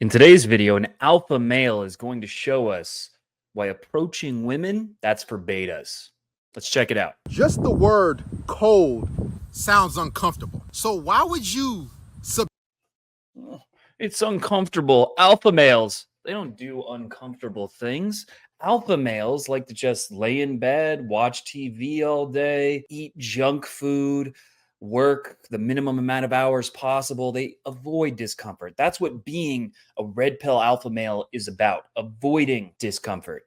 In today's video, an alpha male is going to show us why approaching women, that's for betas. Let's check it out. Just the word cold sounds uncomfortable. So why would you It's uncomfortable. Alpha males, they don't do uncomfortable things. Alpha males like to just lay in bed, watch TV all day, eat junk food, work the minimum amount of hours possible. They avoid discomfort. That's what being a red pill alpha male is about, avoiding discomfort.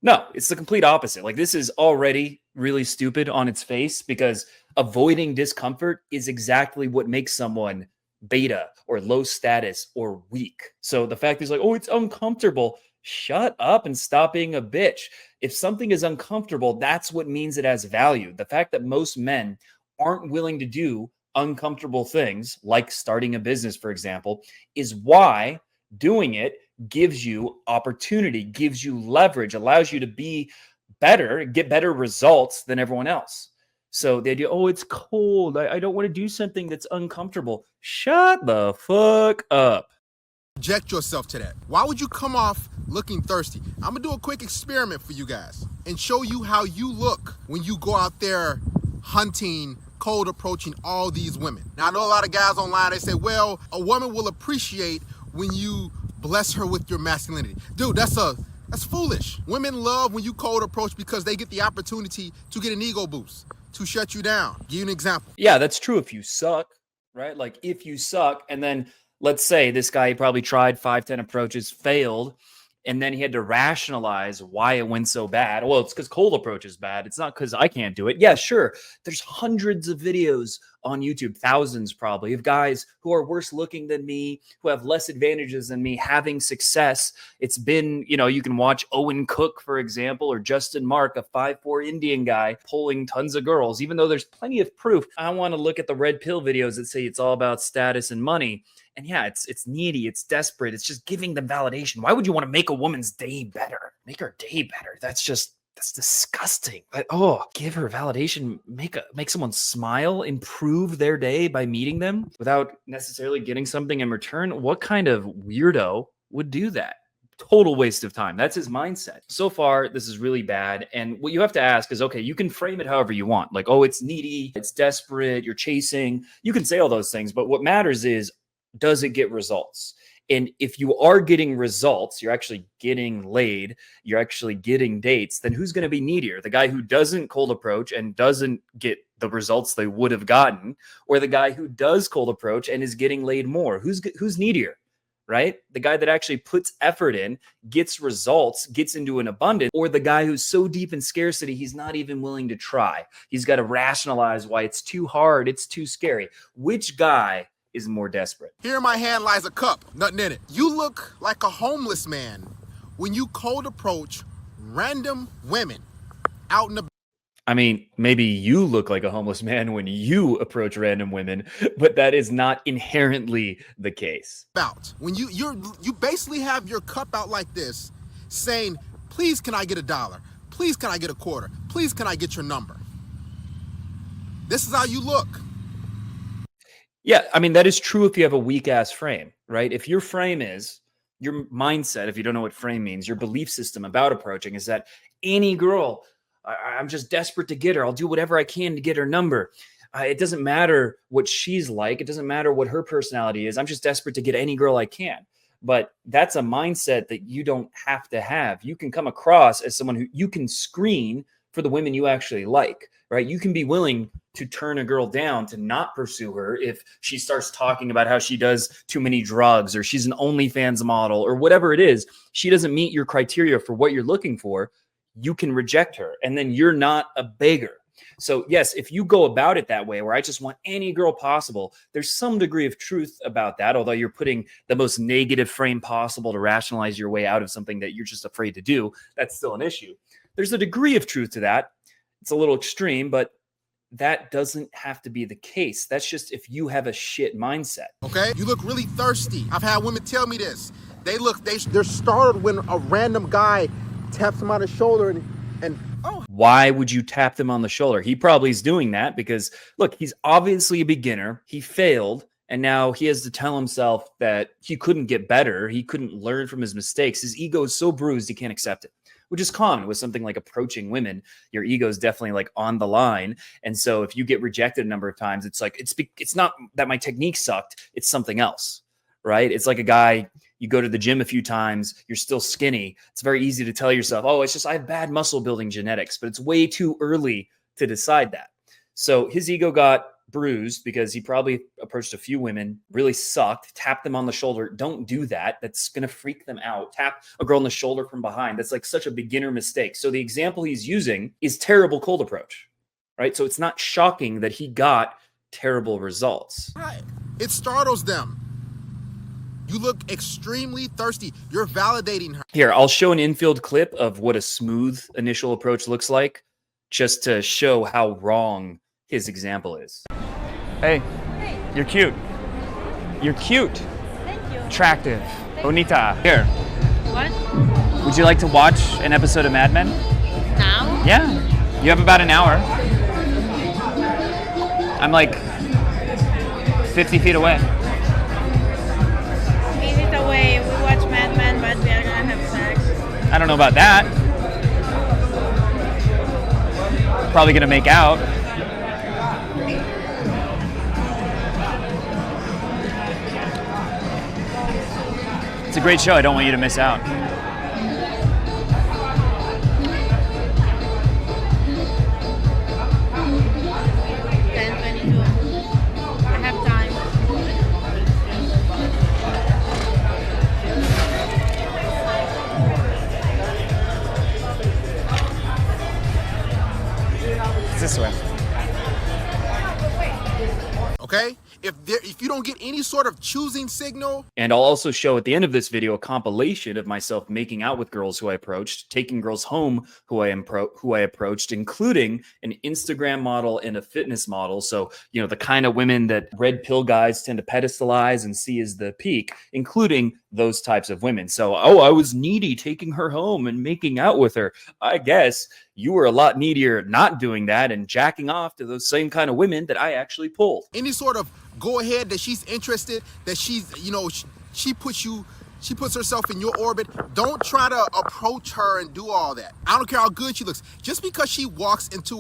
No, it's the complete opposite. Like, this is already really stupid on its face because avoiding discomfort is exactly what makes someone beta or low status or weak. So the fact is like, oh, it's uncomfortable. Shut up and stop being a bitch. If something is uncomfortable, that's what means it has value. The fact that most men aren't willing to do uncomfortable things, like starting a business, for example, is why doing it gives you opportunity, gives you leverage, allows you to be better, get better results than everyone else. So the idea, oh, it's cold. I don't want to do something that's uncomfortable. Shut the fuck up. subject yourself to that? Why would you come off looking thirsty? I'm gonna do a quick experiment for you guys and show you how you look when you go out there hunting, cold approaching all these women. Now I know a lot of guys online, they say, well, a woman will appreciate when you bless her with your masculinity. Dude, that's foolish. Women love when you cold approach because they get the opportunity to get an ego boost, to shut you down. Give you an example. Yeah, that's true if you suck, right? Like, if you suck, and then let's say this guy probably tried 5, 10 approaches, failed, and then he had to rationalize why it went so bad. Well, it's because cold approach is bad. It's not because I can't do it. Yeah, sure. There's hundreds of videos on YouTube, thousands probably, of guys who are worse looking than me, who have less advantages than me, having success. It's been, you can watch Owen Cook, for example, or Justin Mark, a 5'4" Indian guy pulling tons of girls, even though there's plenty of proof. I want to look at the red pill videos that say it's all about status and money. And yeah, it's needy, it's desperate, it's just giving them validation. Why would you want to make a woman's day better? Make her day better. That's disgusting. But give her validation, make someone smile, improve their day by meeting them without necessarily getting something in return. What kind of weirdo would do that? Total waste of time. That's his mindset. So far, this is really bad. And what you have to ask is, okay, you can frame it however you want. Like, oh, it's needy, it's desperate, you're chasing. You can say all those things, but what matters is, does it get results? And if you are getting results, you're actually getting laid, you're actually getting dates, then who's going to be needier? The guy who doesn't cold approach and doesn't get the results they would have gotten, or the guy who does cold approach and is getting laid more? Who's needier, right? The guy that actually puts effort in, gets results, gets into an abundance, or the guy who's so deep in scarcity, he's not even willing to try. He's got to rationalize why it's too hard, it's too scary. Which guy is more desperate? Here in my hand lies a cup, nothing in it. You look like a homeless man when you cold approach random women out in the... I mean, maybe you look like a homeless man when you approach random women, but that is not inherently the case. When you basically have your cup out like this, saying, please can I get $1? Please can I get a quarter? Please can I get your number? This is how you look. Yeah, I mean, that is true if you have a weak ass frame, right? If your frame is, your mindset, if you don't know what frame means, your belief system about approaching is that any girl, I'm just desperate to get her. I'll do whatever I can to get her number. It doesn't matter what she's like. It doesn't matter what her personality is. I'm just desperate to get any girl I can. But that's a mindset that you don't have to have. You can come across as someone who you can screen for the women you actually like, right? You can be willing to turn a girl down, to not pursue her if she starts talking about how she does too many drugs, or she's an OnlyFans model, or whatever it is. She doesn't meet your criteria for what you're looking for. You can reject her, and then you're not a beggar. So yes, if you go about it that way, where I just want any girl possible, there's some degree of truth about that, although you're putting the most negative frame possible to rationalize your way out of something that you're just afraid to do. That's still an issue. There's a degree of truth to that. It's a little extreme, but that doesn't have to be the case. That's just if you have a shit mindset. Okay? You look really thirsty. I've had women tell me this. They're startled when a random guy taps them on the shoulder and oh. Why would you tap them on the shoulder? He probably is doing that because, look, he's obviously a beginner. He failed. And now he has to tell himself that he couldn't get better. He couldn't learn from his mistakes. His ego is so bruised, he can't accept it, which is common with something like approaching women. Your ego is definitely like on the line. And so if you get rejected a number of times, it's like, it's not that my technique sucked. It's something else, right? It's like a guy, you go to the gym a few times, you're still skinny. It's very easy to tell yourself, oh, it's just, I have bad muscle building genetics, but it's way too early to decide that. So his ego got bruised because he probably approached a few women, really sucked, tapped them on the shoulder. Don't do that. That's going to freak them out. Tap a girl on the shoulder from behind. That's like such a beginner mistake. So the example he's using is terrible cold approach, right? So it's not shocking that he got terrible results. Right. It startles them. You look extremely thirsty. You're validating her. Here, I'll show an infield clip of what a smooth initial approach looks like, just to show how wrong his example is. Hey, Hey, you're cute. You're cute. thank you. Attractive. Bonita. Here, What? would you like to watch an episode of Mad Men? Now? Yeah. You have about an hour. I'm like 50 feet away. Is it a way we watch Mad Men, but we are gonna have sex? I don't know about that. Probably gonna make out. It's a great show. I don't want you to miss out. 10:22. I have time. It's this way. Okay? If you don't get any sort of choosing signal, And I'll also show at the end of this video a compilation of myself making out with girls who I approached, taking girls home who I approached, including an Instagram model and a fitness model. So, you know, the kind of women that red pill guys tend to pedestalize and see as the peak, including those types of women. So, oh, I was needy taking her home and making out with her. I guess you were a lot needier not doing that and jacking off to those same kind of women that I actually pulled. any sort of go ahead that she's interested, that she's, you know, she puts herself in your orbit. Don't try to approach her and do all that. I don't care how good she looks. Just because she walks into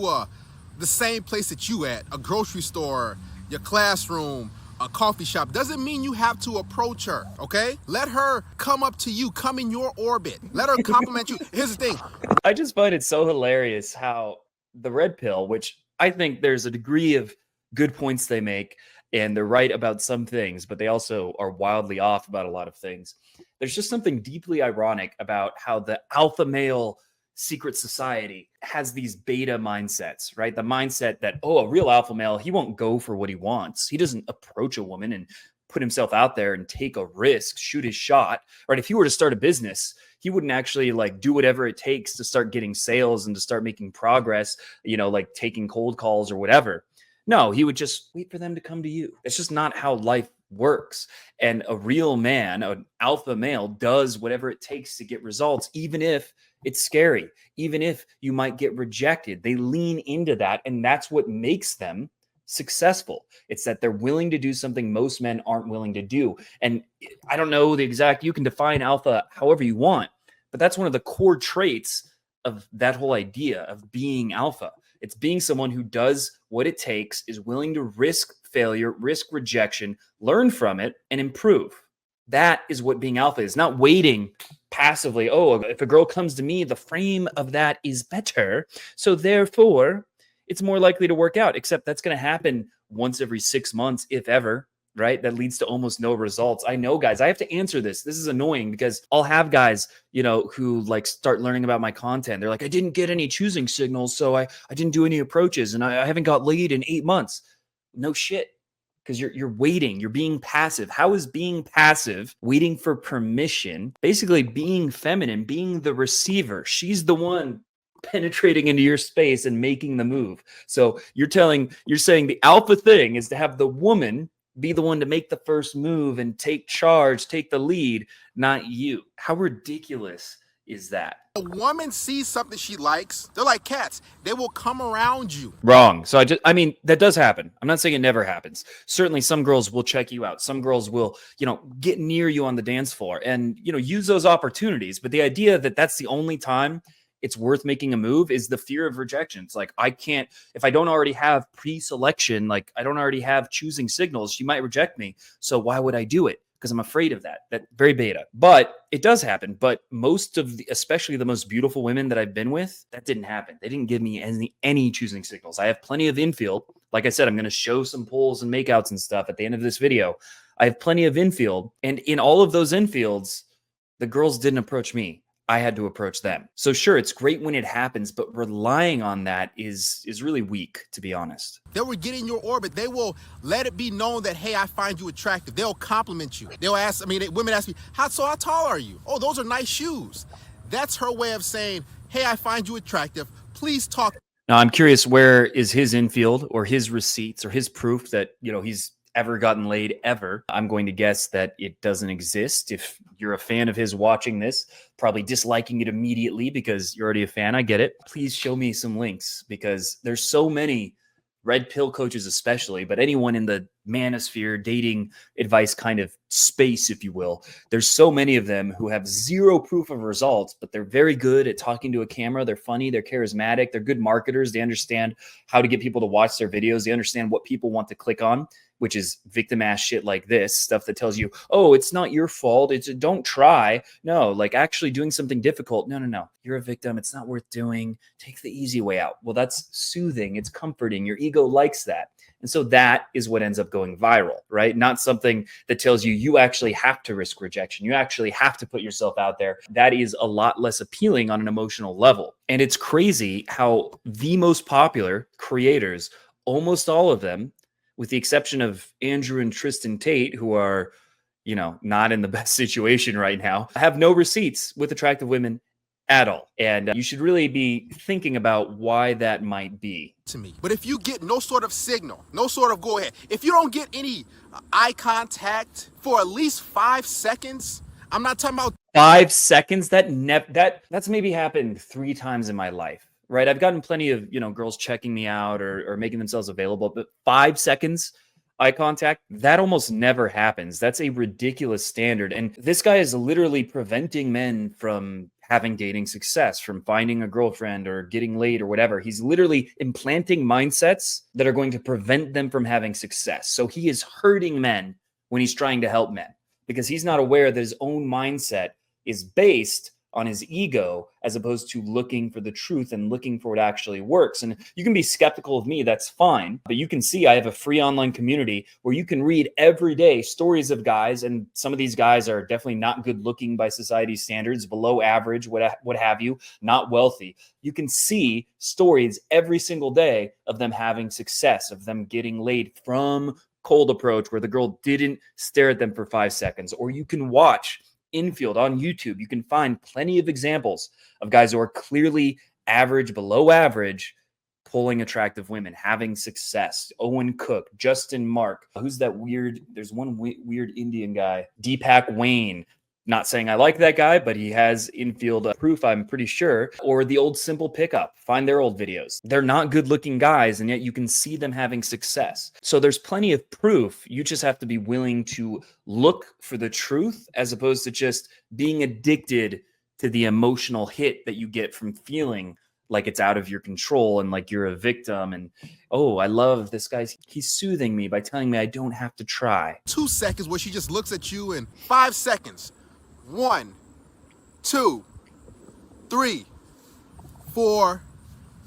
the same place that you at, a grocery store, your classroom, a coffee shop, doesn't mean you have to approach her, okay? Let her come up to you, come in your orbit. Let her compliment you. Here's the thing. I just find it so hilarious how the red pill, which I think there's a degree of good points they make, and they're right about some things, but they also are wildly off about a lot of things. There's just something deeply ironic about how the alpha male secret society has these beta mindsets, right? The mindset that, oh, a real alpha male, he won't go for what he wants. He doesn't approach a woman and put himself out there and take a risk, shoot his shot, right? If he were to start a business, he wouldn't actually like do whatever it takes to start getting sales and to start making progress, you know, like taking cold calls or whatever. No, he would just wait for them to come to you. It's just not how life works. And a real man, an alpha male, does whatever it takes to get results, even if it's scary, even if you might get rejected. They lean into that, and that's what makes them successful. It's that they're willing to do something most men aren't willing to do. And I don't know the exact, you can define alpha however you want, but that's one of the core traits of that whole idea of being alpha. It's being someone who does what it takes, is willing to risk failure, risk rejection, learn from it, and improve. That is what being alpha is, not waiting passively. Oh, if a girl comes to me, the frame of that is better, so therefore it's more likely to work out, except that's going to happen once every 6 months, if ever, right? That leads to almost no results. I know, guys, I have to answer this. This is annoying because I'll have guys, you know, who like start learning about my content. They're like, I didn't get any choosing signals, so I didn't do any approaches, and I haven't got laid in 8 months. No shit. Because you're waiting, you're being passive. How is being passive, waiting for permission, basically being feminine, being the receiver? She's the one penetrating into your space and making the move. So you're saying the alpha thing is to have the woman be the one to make the first move and take charge, take the lead, not you. How ridiculous is that? A woman sees something she likes, they're like cats. They will come around you. Wrong. So I mean, that does happen. I'm not saying it never happens. Certainly some girls will check you out. Some girls will, get near you on the dance floor and, use those opportunities. But the idea that that's the only time it's worth making a move is the fear of rejection. It's like, I can't, if I don't already have pre-selection, like I don't already have choosing signals, she might reject me. So why would I do it? Because I'm afraid of that. That very beta. But it does happen. But most of especially the most beautiful women that I've been with, that didn't happen. They didn't give me any choosing signals. I have plenty of infield. Like I said, I'm going to show some pulls and makeouts and stuff at the end of this video. I have plenty of infield. And in all of those infields, the girls didn't approach me. I had to approach them. So sure, it's great when it happens, but relying on that is really weak, to be honest. They will get in your orbit. They will let it be known that, hey, I find you attractive. They'll compliment you. They'll ask, women ask me, how tall are you? Oh, those are nice shoes. That's her way of saying, hey, I find you attractive. Please talk. Now, I'm curious, where is his infield or his receipts or his proof that, he's ever gotten laid ever? I'm going to guess that it doesn't exist. If you're a fan of his watching this, probably disliking it immediately because you're already a fan. I get it. Please show me some links because there's so many red pill coaches, especially, but anyone in the manosphere, dating advice kind of space, if you will. There's so many of them who have zero proof of results, but they're very good at talking to a camera. They're funny. They're charismatic. They're good marketers. They understand how to get people to watch their videos. They understand what people want to click on, which is victim ass shit like this stuff that tells you, oh, it's not your fault. It's don't try. No, like actually doing something difficult. No. You're a victim. It's not worth doing. Take the easy way out. Well, that's soothing. It's comforting. Your ego likes that. And so that is what ends up going viral, right? Not something that tells you you actually have to risk rejection. You actually have to put yourself out there. That is a lot less appealing on an emotional level. And it's crazy how the most popular creators, almost all of them, with the exception of Andrew and Tristan Tate, who are, not in the best situation right now, have no receipts with attractive women at all. And you should really be thinking about why that might be. To me. But if you get no sort of signal, no sort of go ahead, if you don't get any eye contact for at least 5 seconds, I'm not talking about 5 seconds. That's maybe happened 3 times in my life. Right. I've gotten plenty of, girls checking me out or making themselves available, but 5 seconds eye contact, that almost never happens. That's a ridiculous standard. And this guy is literally preventing men from having dating success, from finding a girlfriend or getting laid or whatever. He's literally implanting mindsets that are going to prevent them from having success. So he is hurting men when he's trying to help men because he's not aware that his own mindset is based on his ego as opposed to looking for the truth and looking for what actually works. And you can be skeptical of me, that's fine. But you can see I have a free online community where you can read every day stories of guys. And some of these guys are definitely not good looking by society's standards, below average, what have you, not wealthy. You can see stories every single day of them having success, of them getting laid from cold approach where the girl didn't stare at them for 5 seconds. Or you can watch infield on YouTube. You can find plenty of examples of guys who are clearly average, below average, pulling attractive women, having success. Owen Cook, Justin Mark, who's that weird, there's one weird Indian guy, Deepak Wayne. Not saying I like that guy, but he has infield proof, I'm pretty sure. Or the old Simple Pickup. Find their old videos. They're not good looking guys, and yet you can see them having success. So there's plenty of proof. You just have to be willing to look for the truth as opposed to just being addicted to the emotional hit that you get from feeling like it's out of your control and like you're a victim. And, oh, I love this guy. He's soothing me by telling me I don't have to try. 2 seconds where she just looks at you, and 5 seconds. 1, 2, 3, 4,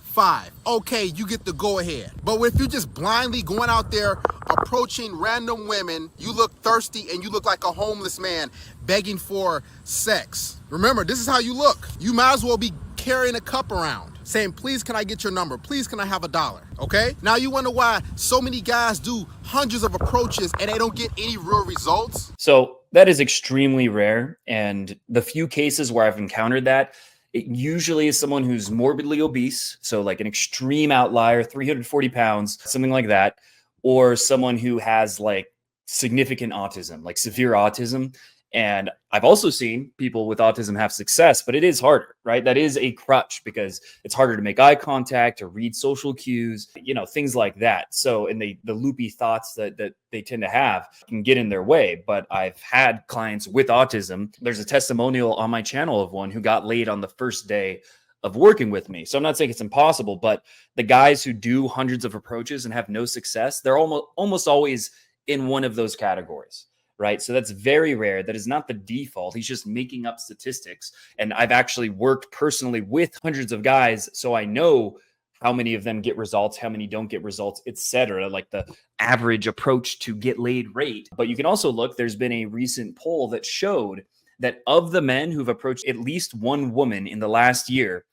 5. Okay, you get the go ahead. But if you're just blindly going out there approaching random women, you look thirsty and you look like a homeless man begging for sex. Remember, this is how you look. You might as well be carrying a cup around saying, please, can I get your number? Please, can I have $1? Okay? Now you wonder why so many guys do hundreds of approaches and they don't get any real results? So that is extremely rare. And the few cases where I've encountered that, it usually is someone who's morbidly obese. So like an extreme outlier, 340 pounds, something like that. Or someone who has like significant autism, like severe autism. And I've also seen people with autism have success, but it is harder, right? That is a crutch because it's harder to make eye contact or read social cues, things like that. So, and the loopy thoughts that they tend to have can get in their way. But I've had clients with autism. There's a testimonial on my channel of one who got laid on the first day of working with me. So I'm not saying it's impossible, but the guys who do hundreds of approaches and have no success, they're almost always in one of those categories. Right. So that's very rare. That is not the default. He's just making up statistics. And I've actually worked personally with hundreds of guys. So I know how many of them get results, how many don't get results, etc. Like the average approach to get laid rate. But you can also look, there's been a recent poll that showed that of the men who've approached at least one woman in the last year,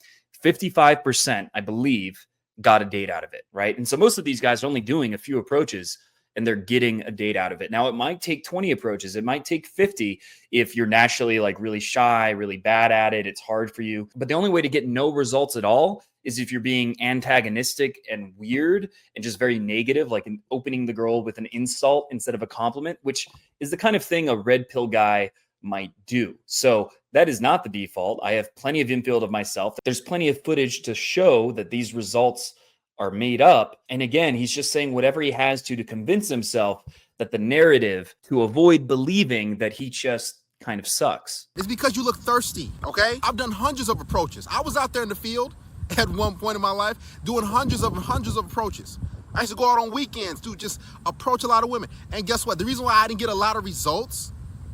55%, I believe, got a date out of it. Right. And so most of these guys are only doing a few approaches and they're getting a date out of it. Now, it might take 20 approaches. It might take 50 if you're naturally like really shy, really bad at it. It's hard for you. But the only way to get no results at all is if you're being antagonistic and weird and just very negative, like opening the girl with an insult instead of a compliment, which is the kind of thing a red pill guy might do. So that is not the default. I have plenty of infield of myself. There's plenty of footage to show that these results are made up. And again, he's just saying whatever he has to convince himself that the narrative to avoid believing that he just kind of sucks. It's because you look thirsty, okay? I've done hundreds of approaches. I was out there in the field at one point in my life doing hundreds of approaches. I used to go out on weekends to just approach a lot of women. And guess what? The reason why I didn't get a lot of results,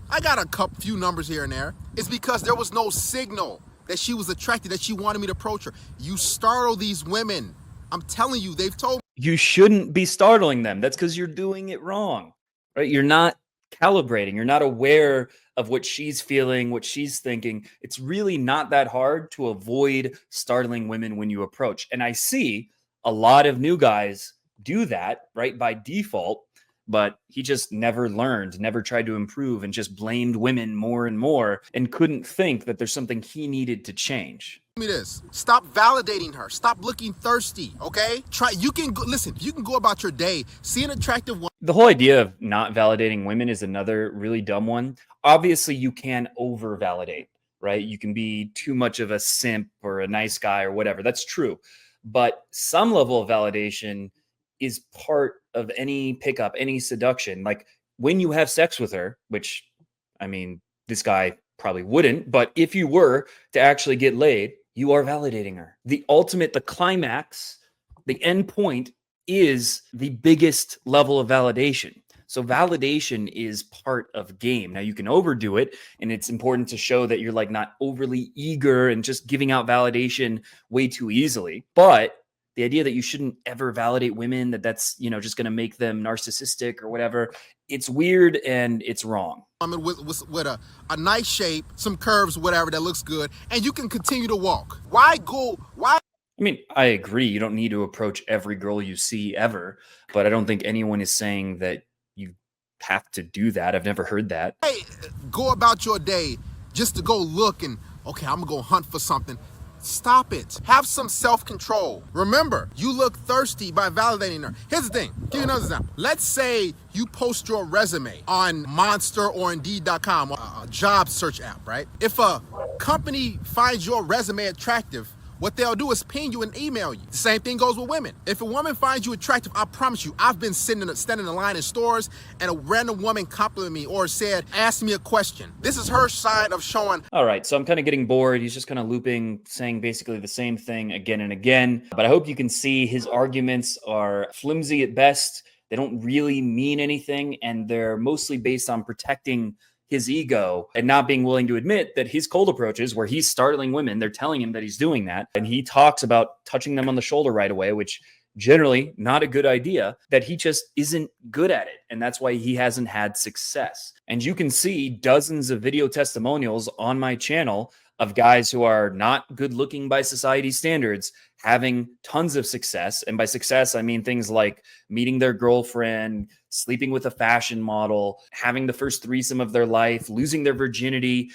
I got a few numbers here and there, is because there was no signal that she was attracted, that she wanted me to approach her. You startle these women. I'm telling you, they've told me. You shouldn't be startling them. That's because you're doing it wrong, right? You're not calibrating. You're not aware of what she's feeling, what she's thinking. It's really not that hard to avoid startling women when you approach. And I see a lot of new guys do that, right, by default, but he just never learned, never tried to improve, and just blamed women more and more and couldn't think that there's something he needed to change. Me this. Stop validating her. Stop looking thirsty, okay? You can go about your day, see an attractive woman. The whole idea of not validating women is another really dumb one. Obviously, you can over validate, right? You can be too much of a simp or a nice guy or whatever. That's true. But some level of validation is part of any pickup, any seduction. Like when you have sex with her, which, I mean, this guy probably wouldn't, but if you were to actually get laid, you are validating her. The ultimate, the climax, the end point is the biggest level of validation. So validation is part of game. Now you can overdo it, and it's important to show that you're like not overly eager and just giving out validation way too easily. But the idea that you shouldn't ever validate women, that's, just going to make them narcissistic or whatever, it's weird and it's wrong. I mean, with a nice shape, some curves, whatever, that looks good, and you can continue to walk. Why? I mean, I agree. You don't need to approach every girl you see ever, but I don't think anyone is saying that you have to do that. I've never heard that. Hey, go about your day just to go look and, okay, I'm going to go hunt for something. Stop it. Have some self-control. Remember, you look thirsty by validating her. Here's the thing. Give you another example. Let's say you post your resume on Monster or Indeed.com, a job search app, right? If a company finds your resume attractive, what they'll do is ping you and email you. The same thing goes with women. If a woman finds you attractive, I promise you, I've been standing in line in stores and a random woman complimented me or said, ask me a question. This is her side of showing. All right, so I'm kind of getting bored. He's just kind of looping, saying basically the same thing again and again. But I hope you can see his arguments are flimsy at best. They don't really mean anything, and they're mostly based on protecting his ego and not being willing to admit that his cold approaches where he's startling women, they're telling him that he's doing that. And he talks about touching them on the shoulder right away, which generally not a good idea, that he just isn't good at it. And that's why he hasn't had success. And you can see dozens of video testimonials on my channel of guys who are not good looking by society standards having tons of success. And by success, I mean things like meeting their girlfriend, sleeping with a fashion model, having the first threesome of their life, losing their virginity,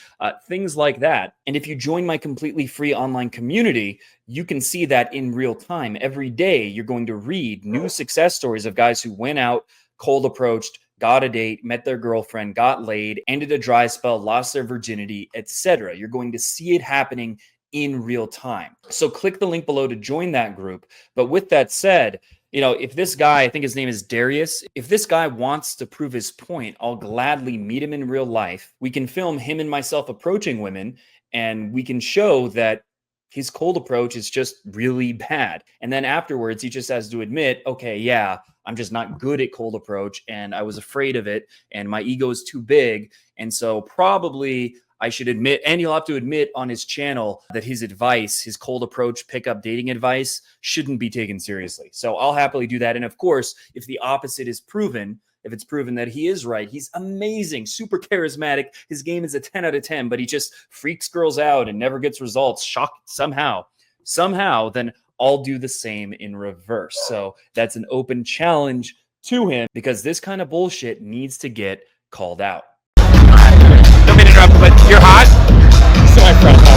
things like that. And if you join my completely free online community, you can see that in real time. Every day, you're going to read new success stories of guys who went out, cold approached, got a date, met their girlfriend, got laid, ended a dry spell, lost their virginity, etc. You're going to see it happening in real time. So click the link below to join that group. But with that said, if this guy, I think his name is Darius, if this guy wants to prove his point, I'll gladly meet him in real life. We can film him and myself approaching women, and we can show that his cold approach is just really bad. And then afterwards, he just has to admit, okay, yeah, I'm just not good at cold approach, and I was afraid of it, and my ego is too big. And so probably I should admit, and he'll have to admit on his channel that his advice, his cold approach pickup dating advice, shouldn't be taken seriously. So I'll happily do that. And of course, if the opposite is proven, if it's proven that he is right, he's amazing, super charismatic, his game is a 10 out of 10, but he just freaks girls out and never gets results, shocked somehow, then I'll do the same in reverse. So that's an open challenge to him, because this kind of bullshit needs to get called out. Don't mean to interrupt, but you're hot.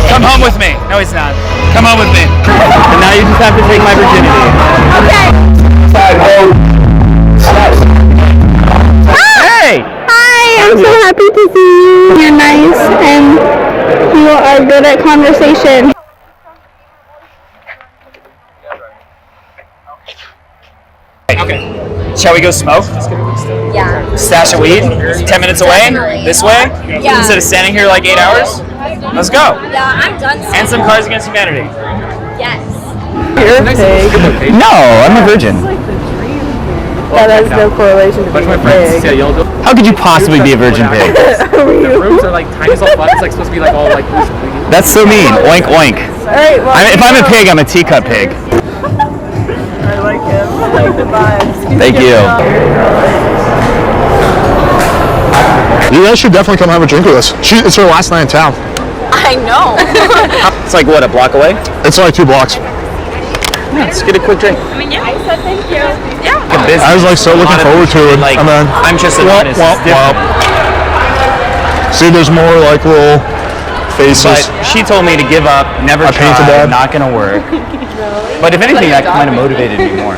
Come home with me. No, he's not. Come home with me. And now you just have to take my virginity. Hey! Hi, I'm so happy to see you. You're nice and you are good at conversation. Okay. Shall we go smoke? Yeah. Stash of weed? 10 minutes away? Definitely. This way? Yeah. Instead of standing here like 8 hours? Let's go. Yeah, I'm done. And some Cards Against Humanity. Yes. No, I'm a virgin. That has no correlation to being a pig. How could you possibly be a virgin pig? The rooms are like tiny as all fuck. It's like supposed to be like all like loose and clean. That's so mean. Oink oink. Alright, well, If I'm a pig, I'm a teacup pig. I like him. I like the vibes. Thank you. You guys should definitely come have a drink with us. It's her last night in town. I know. It's like what, a block away? It's like 2 blocks. Let's get a quick drink. I said thank you. Yeah. I was like so looking forward to it, Like, and then I'm just an artist. It's different. see, there's more like little faces. But she told me to give up, never I try, painted that. not gonna work. But if anything, that kind of motivated me more.